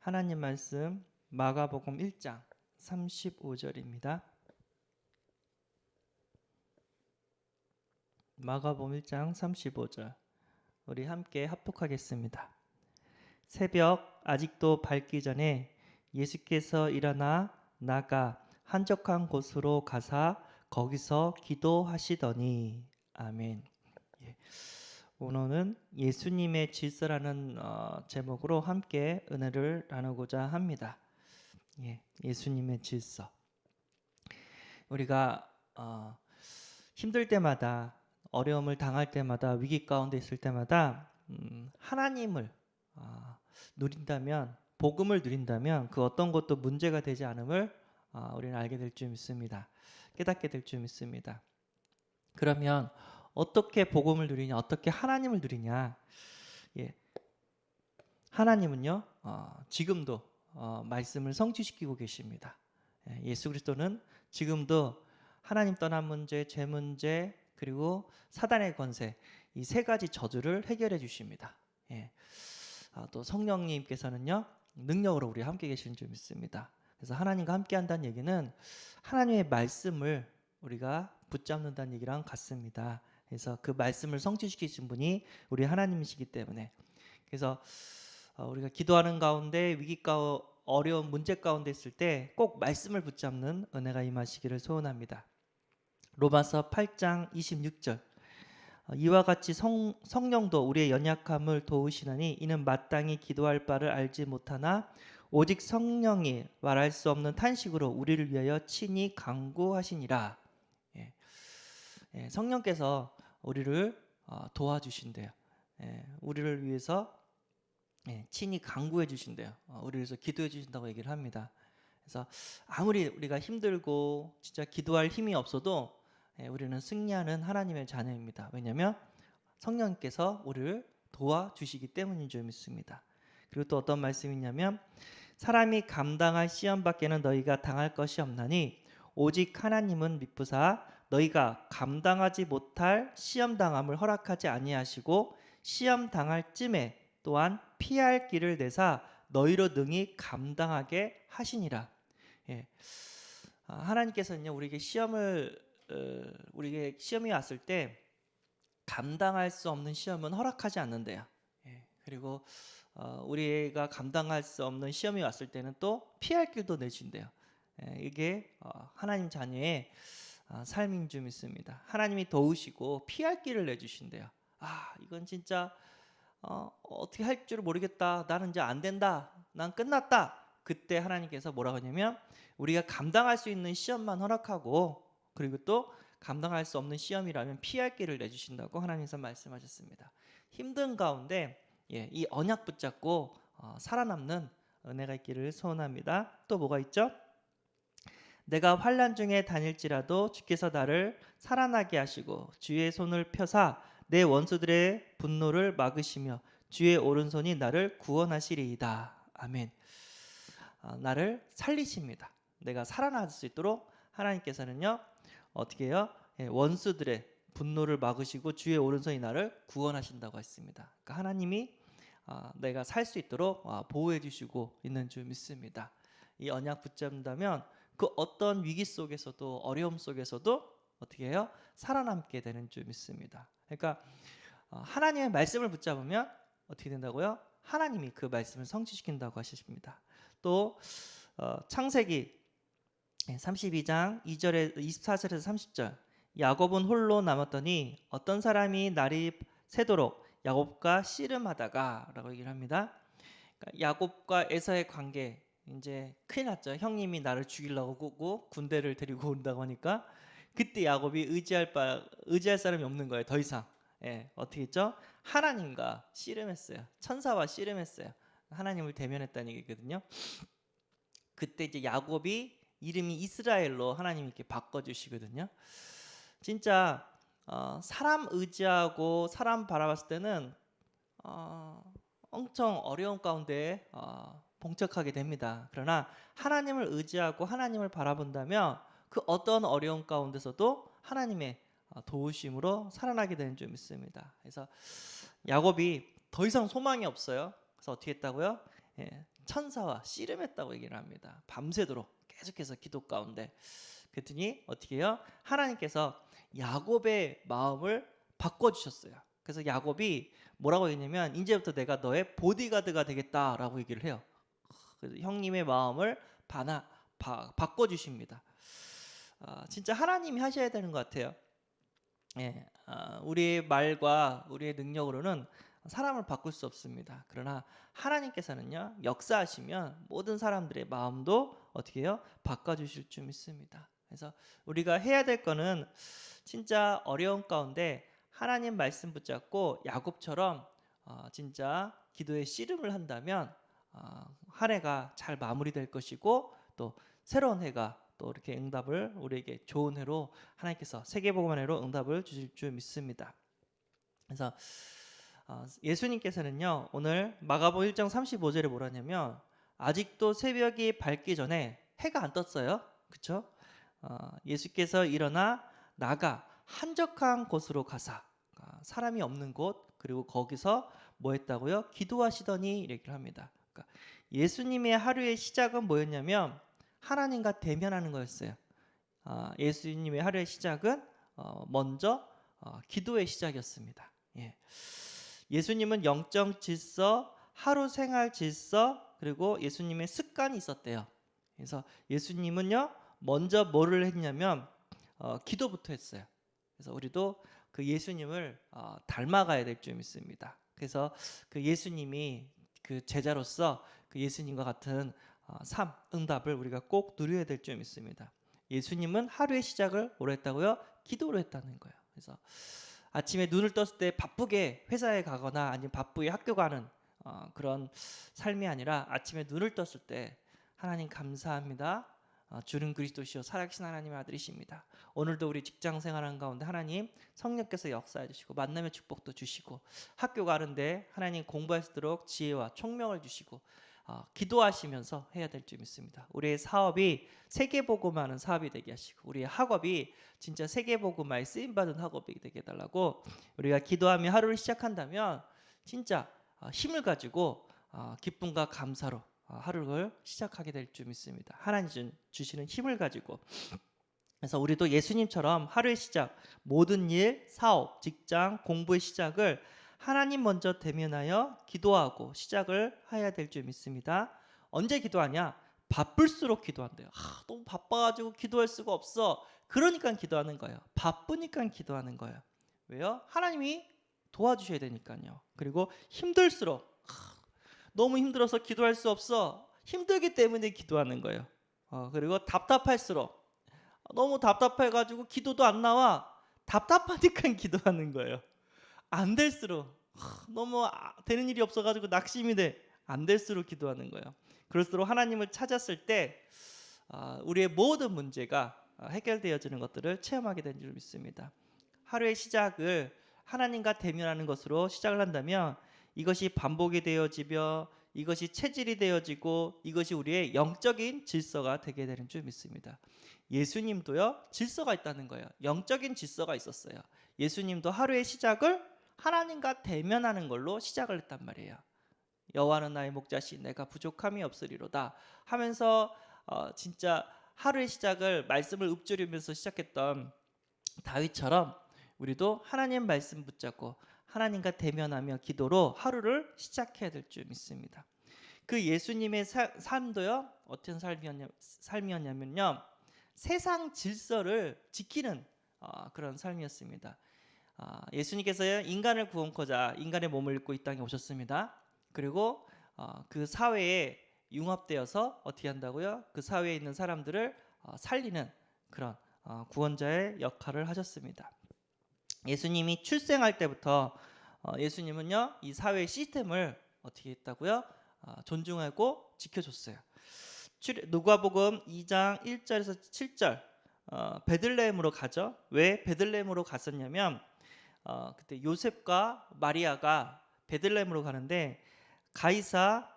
하나님 말씀 마가복음 1장 35절입니다. 마가복음 1장 35절 우리 함께 합독하겠습니다. 새벽 아직도 밝기 전에 예수께서 일어나 나가 한적한 곳으로 가사 거기서 기도하시더니 아멘. 오늘은 예수님의 질서라는 제목으로 함께 은혜를 나누고자 합니다. 예수님의 질서. 우리가 힘들 때마다, 어려움을 당할 때마다, 위기 가운데 있을 때마다 하나님을 누린다면, 복음을 누린다면 그 어떤 것도 문제가 되지 않음을 우리는 알게 될 줄 믿습니다. 깨닫게 될 줄 믿습니다. 그러면 어떻게 복음을 누리냐, 어떻게 하나님을 누리냐? 하나님은요, 지금도 말씀을 성취시키고 계십니다. 예수 그리스도는 지금도 하나님 떠난 문제, 죄 문제, 그리고 사단의 권세, 이 세 가지 저주를 해결해 주십니다. 또 성령님께서는요, 능력으로 우리 함께 계시는 줄 믿습니다. 그래서 하나님과 함께 한다는 얘기는 하나님의 말씀을 우리가 붙잡는다는 얘기랑 같습니다. 그래서 그 말씀을 성취시키신 분이 우리 하나님이시기 때문에, 그래서 우리가 기도하는 가운데 위기가 어려운 문제 가운데 있을 때 꼭 말씀을 붙잡는 은혜가 임하시기를 소원합니다. 로마서 8장 26절 이와 같이 성령도 우리의 연약함을 도우시나니 이는 마땅히 기도할 바를 알지 못하나 오직 성령이 말할 수 없는 탄식으로 우리를 위하여 친히 간구하시니라. 성령께서 우리를 도와주신대요. 우리를 위해서 친히 간구해 주신대요. 우리를 위해서 기도해 주신다고 얘기를 합니다. 그래서 아무리 우리가 힘들고 진짜 기도할 힘이 없어도 우리는 승리하는 하나님의 자녀입니다. 왜냐하면 성령께서 우리를 도와주시기 때문인 줄 믿습니다. 그리고 또 어떤 말씀이냐면 사람이 감당할 시험밖에는 너희가 당할 것이 없나니 오직 하나님은 미쁘사 너희가 감당하지 못할 시험당함을 허락하지 아니하시고 시험당할 쯤에 또한 피할 길을 내사 너희로 능히 감당하게 하시니라. 하나님께서는요, 우리에게 시험이 왔을 때 감당할 수 없는 시험은 허락하지 않는데요. 그리고 우리가 감당할 수 없는 시험이 왔을 때는 또 피할 길도 내준대요. 이게 하나님 자녀의 삶인 줄 믿습니다. 하나님이 도우시고 피할 길을 내주신대요. 이건 진짜 어떻게 할 줄 모르겠다. 나는 이제 안 된다. 난 끝났다. 그때 하나님께서 뭐라고 하냐면 우리가 감당할 수 있는 시험만 허락하고 그리고 또 감당할 수 없는 시험이라면 피할 길을 내주신다고 하나님께서 말씀하셨습니다. 힘든 가운데 이 언약 붙잡고 살아남는 은혜가 있기를 소원합니다. 또 뭐가 있죠? 내가 환난 중에 다닐지라도 주께서 나를 살아나게 하시고 주의 손을 펴사 내 원수들의 분노를 막으시며 주의 오른손이 나를 구원하시리이다. 아멘. 나를 살리십니다. 내가 살아날 수 있도록 하나님께서는요, 어떻게 해요? 원수들의 분노를 막으시고 주의 오른손이 나를 구원하신다고 했습니다. 그러니까 하나님이 내가 살 수 있도록 보호해 주시고 있는 줄 믿습니다. 이 언약 붙잡는다면 그 어떤 위기 속에서도 어려움 속에서도 어떻게 해요? 살아남게 되는 줄 믿습니다. 그러니까 하나님의 말씀을 붙잡으면 어떻게 된다고요? 하나님이 그 말씀을 성취시킨다고 하십니다. 또 창세기 32장 2절에 24절에서 30절 야곱은 홀로 남았더니 어떤 사람이 날이 새도록 야곱과 씨름하다가 라고 얘기를 합니다. 그러니까 야곱과 에서의 관계 이제 큰일 났죠. 형님이 나를 죽이려고 군대를 데리고 온다고 하니까 그때 야곱이 의지할 사람이 없는 거예요. 더 이상. 어떻게 했죠? 하나님과 씨름했어요. 천사와 씨름했어요. 하나님을 대면했다는 얘기거든요. 그때 이제 야곱이 이름이 이스라엘로 하나님이 이렇게 바꿔주시거든요. 진짜 사람 의지하고 사람 바라봤을 때는 엄청 어려운 가운데 봉착하게 됩니다. 그러나 하나님을 의지하고 하나님을 바라본다면 그 어떤 어려움 가운데서도 하나님의 도우심으로 살아나게 되는 줄 믿습니다. 그래서 야곱이 더 이상 소망이 없어요. 그래서 어떻게 했다고요? 천사와 씨름했다고 얘기를 합니다. 밤새도록 계속해서 기도 가운데. 그랬더니 어떻게 해요? 하나님께서 야곱의 마음을 바꿔주셨어요. 그래서 야곱이 뭐라고 했냐면 이제부터 내가 너의 보디가드가 되겠다라고 얘기를 해요. 그래서 형님의 마음을 바꿔주십니다. 진짜 하나님이 하셔야 되는 것 같아요. 예, 우리의 말과 우리의 능력으로는 사람을 바꿀 수 없습니다. 그러나 하나님께서는요, 역사하시면 모든 사람들의 마음도 어떻게 해요? 바꿔주실 줄 믿습니다. 그래서 우리가 해야 될 거는 진짜 어려운 가운데 하나님 말씀 붙잡고 야곱처럼 진짜 기도에 씨름을 한다면 한 해가 잘 마무리될 것이고 또 새로운 해가 또 이렇게 응답을 우리에게 좋은 해로 하나님께서 세계복음화 해로 응답을 주실 줄 믿습니다. 그래서 예수님께서는요 오늘 마가복음 1장 35절에 뭐라냐면 아직도 새벽이 밝기 전에 해가 안 떴어요. 그렇죠? 예수께서 일어나 나가 한적한 곳으로 가사 사람이 없는 곳 그리고 거기서 뭐 했다고요? 기도하시더니 이렇게 합니다. 그러니까 예수님의 하루의 시작은 뭐였냐면 하나님과 대면하는 거였어요. 예수님의 하루의 시작은 먼저 기도의 시작이었습니다. 예. 예수님은 영적 질서, 하루 생활 질서 그리고 예수님의 습관이 있었대요. 그래서 예수님은요 먼저 뭐를 했냐면 기도부터 했어요. 그래서 우리도 그 예수님을 닮아가야 될 줄 믿습니다. 그래서 그 예수님이 그 제자로서 그 예수님과 같은 삶, 응답을 우리가 꼭 누려야 될 줄 믿습니다. 예수님은 하루의 시작을 뭐로 했다고요? 기도로 했다는 거예요. 그래서 아침에 눈을 떴을 때 바쁘게 회사에 가거나 아니면 바쁘게 학교 가는 그런 삶이 아니라 아침에 눈을 떴을 때 하나님 감사합니다. 주는 그리스도시요 살아계신 하나님의 아들이십니다. 오늘도 우리 직장 생활하는 가운데 하나님 성령께서 역사해 주시고 만남의 축복도 주시고 학교 가는데 하나님 공부할 수 있도록 지혜와 총명을 주시고 기도하시면서 해야 될 줄 믿습니다. 우리의 사업이 세계복음화하는 사업이 되게 하시고 우리의 학업이 진짜 세계복음화에 쓰임받은 학업이 되게 해달라고 우리가 기도하며 하루를 시작한다면 진짜 힘을 가지고 기쁨과 감사로 하루를 시작하게 될 줄 믿습니다. 하나님 주시는 힘을 가지고 그래서 우리도 예수님처럼 하루의 시작 모든 일, 사업, 직장, 공부의 시작을 하나님 먼저 대면하여 기도하고 시작을 해야 될 줄 믿습니다. 언제 기도하냐? 바쁠수록 기도한대요. 너무 바빠가지고 기도할 수가 없어. 그러니까 기도하는 거예요. 바쁘니까 기도하는 거예요. 왜요? 하나님이 도와주셔야 되니까요. 그리고 힘들수록 너무 힘들어서 기도할 수 없어. 힘들기 때문에 기도하는 거예요. 그리고 답답할수록 너무 답답해가지고 기도도 안 나와. 답답하니까 기도하는 거예요. 안 될수록 너무 되는 일이 없어가지고 낙심이 돼. 안 될수록 기도하는 거예요. 그럴수록 하나님을 찾았을 때 우리의 모든 문제가 해결되어지는 것들을 체험하게 된 줄 믿습니다. 하루의 시작을 하나님과 대면하는 것으로 시작을 한다면 이것이 반복이 되어지며 이것이 체질이 되어지고 이것이 우리의 영적인 질서가 되게 되는 줄 믿습니다. 예수님도요 질서가 있다는 거예요. 영적인 질서가 있었어요. 예수님도 하루의 시작을 하나님과 대면하는 걸로 시작을 했단 말이에요. 여호와는 나의 목자시 내가 부족함이 없으리로다 하면서 진짜 하루의 시작을 말씀을 읊조리면서 시작했던 다윗처럼 우리도 하나님 말씀 붙잡고 하나님과 대면하며 기도로 하루를 시작해야 될 줄 믿습니다. 그 예수님의 삶도요 어떤 삶이었냐면요 세상 질서를 지키는 그런 삶이었습니다. 예수님께서 인간을 구원코자 인간의 몸을 입고 이 땅에 오셨습니다. 그리고 그 사회에 융합되어서 어떻게 한다고요? 그 사회에 있는 사람들을 살리는 그런 구원자의 역할을 하셨습니다. 예수님이 출생할 때부터 예수님은요 이 사회의 시스템을 어떻게 했다고요? 존중하고 지켜줬어요. 누가복음 2장 1절에서 7절 베들레헴으로 가죠. 왜 베들레헴으로 갔었냐면 그때 요셉과 마리아가 베들레헴으로 가는데 가이사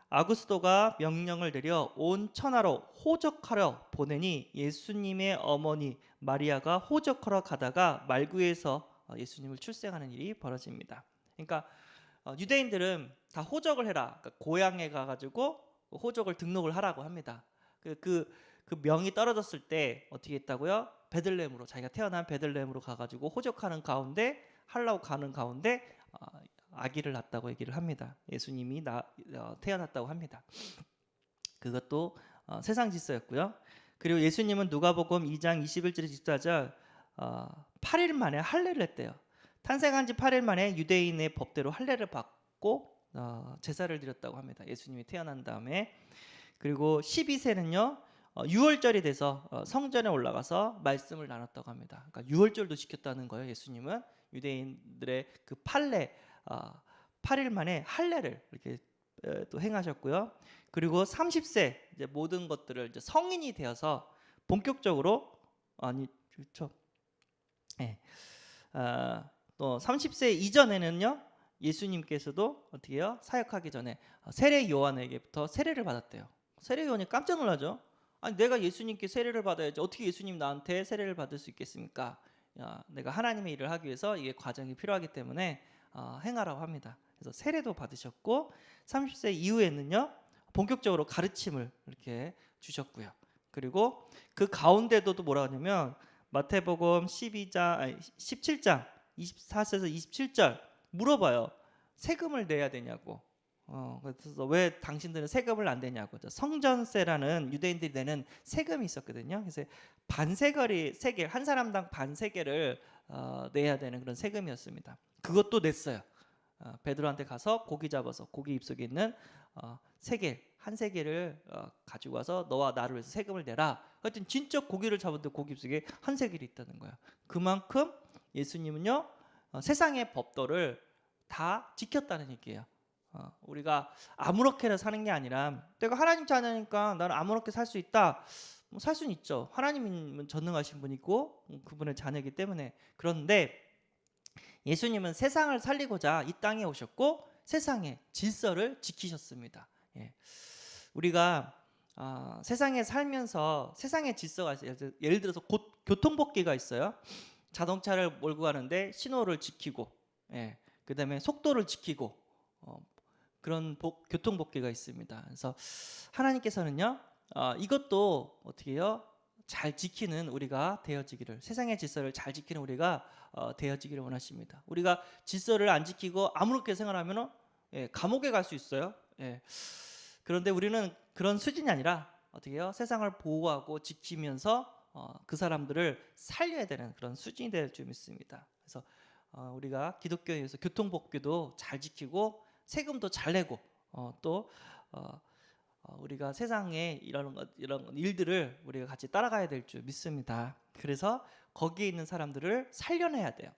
아구스도가 명령을 내려 온 천하로 호적하러 보내니 예수님의 어머니 마리아가 호적하러 가다가 말구에서 예수님을 출생하는 일이 벌어집니다. 그러니까 유대인들은 다 호적을 해라. 그러니까 고향에 가가지고 호적을 등록을 하라고 합니다. 그 명이 떨어졌을 때 어떻게 했다고요? 베들레헴으로, 자기가 태어난 베들레헴으로 가가지고 호적하는 가운데, 하려고 가는 가운데 아기를 낳았다고 얘기를 합니다. 예수님이 태어났다고 합니다. 그것도 세상 질서였고요. 그리고 예수님은 누가복음 2장 21절 24절 8일 만에 할례를 했대요. 탄생한 지 8일 만에 유대인의 법대로 할례를 받고 제사를 드렸다고 합니다. 예수님이 태어난 다음에. 그리고 12세는요 6월절이 돼서 성전에 올라가서 말씀을 나눴다고 합니다. 그러니까 6월절도 지켰다는 거예요. 예수님은 유대인들의 그 판례 8일 만에 할례를 이렇게 또 행하셨고요. 그리고 30세 이제 모든 것들을 이제 성인이 되어서 본격적으로 그렇죠. 네. 또 30세 이전에는요 예수님께서도 어떻게 해요? 사역하기 전에 세례 요한에게부터 세례를 받았대요. 세례 요한이 깜짝 놀라죠. 아니 내가 예수님께 세례를 받아야지 어떻게 예수님 나한테 세례를 받을 수 있겠습니까? 내가 하나님의 일을 하기 위해서 이게 과정이 필요하기 때문에 행하라고 합니다. 그래서 세례도 받으셨고 30세 이후에는요 본격적으로 가르침을 이렇게 주셨고요. 그리고 그 가운데도 또 뭐라 하냐면 마태복음 17장 24절에서 27절 물어봐요. 세금을 내야 되냐고. 그래서 왜 당신들은 세금을 안 내냐고. 성전세라는 유대인들이 내는 세금이 있었거든요. 그래서 반세겔이 세겔, 한 사람당 반세겔을 내야 되는 그런 세금이었습니다. 그것도 냈어요. 베드로한테 가서 고기 잡아서 고기 입속에 있는 세겔, 한 세겔을 가지고 와서 너와 나를 위해서 세금을 내라. 하여튼 진짜 고기를 잡았는데 고기 입속에 한 세겔이 있다는 거야. 그만큼 예수님은요 세상의 법도를 다 지켰다는 얘기예요. 우리가 아무렇게나 사는 게 아니라 내가 하나님 자녀니까 나는 아무렇게 살 수 있다. 살 수는 있죠. 하나님은 전능하신 분이고 그분의 자녀이기 때문에. 그런데 예수님은 세상을 살리고자 이 땅에 오셨고 세상의 질서를 지키셨습니다. 예. 우리가 세상에 살면서 세상의 질서가 있어요. 예를 들어서 교통법규가 있어요. 자동차를 몰고 가는데 신호를 지키고, 예. 그다음에 속도를 지키고 그런 교통법규가 있습니다. 그래서 하나님께서는요 이것도 어떻게 해요? 잘 지키는 우리가 되어지기를, 세상의 질서를 잘 지키는 우리가 되어지기를 원하십니다. 우리가 질서를 안 지키고 아무렇게 생활하면 감옥에 갈 수 있어요. 예. 그런데 우리는 그런 수준이 아니라 어떻게 해요? 세상을 보호하고 지키면서 그 사람들을 살려야 되는 그런 수준이 될 줄 믿습니다. 그래서 우리가 기독교에서 교통법규도 잘 지키고 세금도 잘 내고 또 우리가 세상에 이런 일들을 우리가 같이 따라가야 될 줄 믿습니다. 그래서 거기에 있는 사람들을 살려내야 돼요.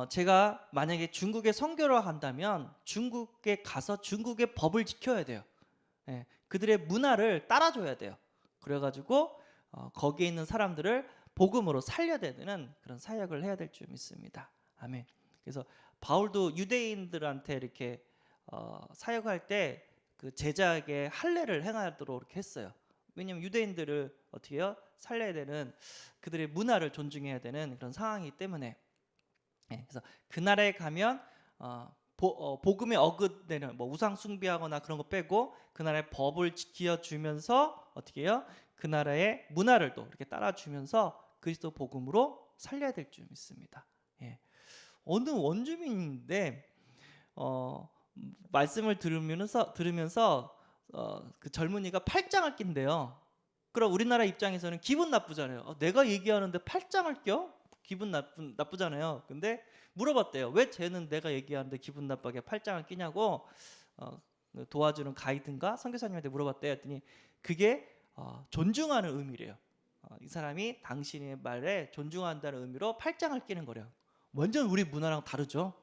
제가 만약에 중국에 선교를 간다면 중국에 가서 중국의 법을 지켜야 돼요. 예, 그들의 문화를 따라줘야 돼요. 그래가지고 거기에 있는 사람들을 복음으로 살려야 되는 그런 사역을 해야 될 줄 믿습니다. 아멘. 그래서 바울도 유대인들한테 이렇게 사역할 때 그 제자에게 할례를 행하도록 이렇게 했어요. 왜냐하면 유대인들을 어떻게 해요? 살려야 되는, 그들의 문화를 존중해야 되는 그런 상황이기 때문에. 그래서 그 나라에 가면 복음에 어긋되는 뭐 우상 숭배하거나 그런 거 빼고 그 나라의 법을 지켜주면서 어떻게 해요? 그 나라의 문화를 또 이렇게 따라주면서 그리스도 복음으로 살려야 될 줄 믿습니다. 어느 원주민인데 말씀을 들으면서 그 젊은이가 팔짱을 낀대요. 그럼 우리나라 입장에서는 기분 나쁘잖아요. 내가 얘기하는데 팔짱을 껴? 기분 나쁘잖아요. 근데 물어봤대요. 왜 쟤는 내가 얘기하는데 기분 나쁘게 팔짱을 끼냐고 도와주는 가이드인가 선교사님한테 물어봤대요. 했더니 그게 존중하는 의미래요. 이 사람이 당신의 말에 존중한다는 의미로 팔짱을 끼는 거래요. 완전 우리 문화랑 다르죠.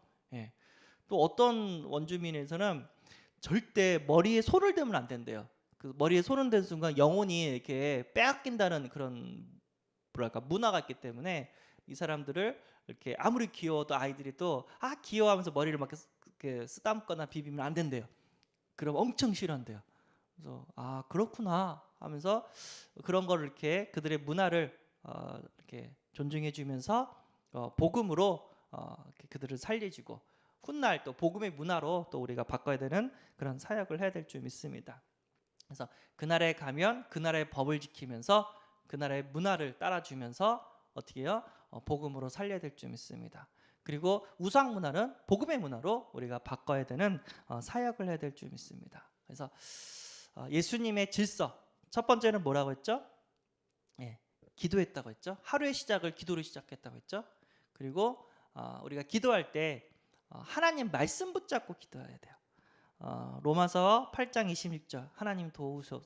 또 어떤 원주민에서는 절대 머리에 손을 대면 안 된대요. 그 머리에 손을 대는 순간 영혼이 이렇게 빼앗긴다는 그런 뭐랄까 문화가 있기 때문에 이 사람들을 이렇게 아무리 귀여워도 아이들이 또 귀여워하면서 머리를 막 이렇게 쓰다듬거나 비비면 안 된대요. 그럼 엄청 싫어한대요. 그래서 그렇구나 하면서 그런 거를 이렇게 그들의 문화를 이렇게 존중해주면서 복음으로 이렇게 그들을 살려주고 훗날 또 복음의 문화로 또 우리가 바꿔야 되는 그런 사역을 해야 될 줄 믿습니다. 그래서 그날에 가면 그날의 법을 지키면서 그날의 문화를 따라주면서 어떻게 해요? 복음으로 살려야 될 줄 믿습니다. 그리고 우상 문화는 복음의 문화로 우리가 바꿔야 되는 사역을 해야 될 줄 믿습니다. 그래서 예수님의 질서 첫 번째는 뭐라고 했죠? 예, 기도했다고 했죠. 하루의 시작을 기도로 시작했다고 했죠. 그리고 우리가 기도할 때 하나님 말씀 붙잡고 기도해야 돼요. 로마서 8장 26절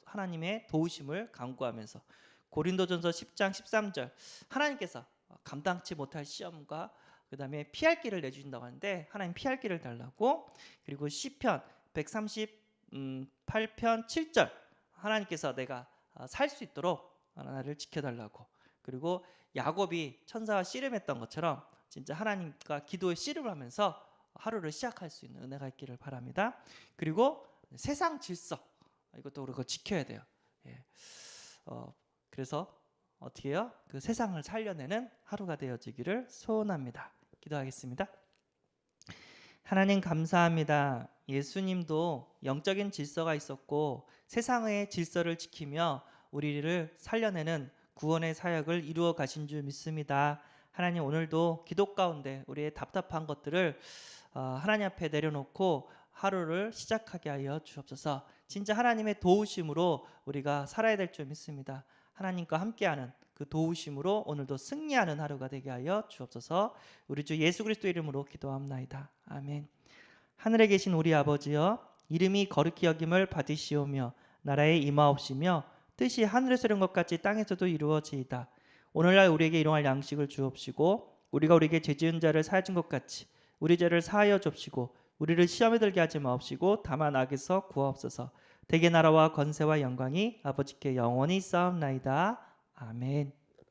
하나님의 도우심을 간구하면서 고린도전서 10장 13절 하나님께서 감당치 못할 시험과 그 다음에 피할 길을 내주신다고 하는데 하나님 피할 길을 달라고. 그리고 시편 138편 7절 하나님께서 내가 살 수 있도록 나를 지켜달라고. 그리고 야곱이 천사와 씨름했던 것처럼 진짜 하나님과 기도에 씨름을 하면서 하루를 시작할 수 있는 은혜가 있기를 바랍니다. 그리고 세상 질서 이것도 우리가 지켜야 돼요. 예. 그래서 어떻게 해요? 그 세상을 살려내는 하루가 되어지기를 소원합니다. 기도하겠습니다. 하나님 감사합니다. 예수님도 영적인 질서가 있었고 세상의 질서를 지키며 우리를 살려내는 구원의 사역을 이루어 가신 줄 믿습니다. 하나님 오늘도 기도 가운데 우리의 답답한 것들을 하나님 앞에 내려놓고 하루를 시작하게 하여 주옵소서. 진짜 하나님의 도우심으로 우리가 살아야 될 줄 믿습니다. 하나님과 함께하는 그 도우심으로 오늘도 승리하는 하루가 되게 하여 주옵소서. 우리 주 예수 그리스도 이름으로 기도합나이다. 아멘. 하늘에 계신 우리 아버지여, 이름이 거룩히 여김을 받으시오며 나라에 임하옵시며 뜻이 하늘에서 이룬 것 같이 땅에서도 이루어지이다. 오늘날 우리에게 일용할 양식을 주옵시고 우리가 우리에게 죄 지은 자를 사하진 것 같이 우리 죄를 사하여 줍시고 우리를 시험에 들게 하지 마옵시고 다만 악에서 구하옵소서. 대개 나라와 권세와 영광이 아버지께 영원히 있사옵나이다. 아멘.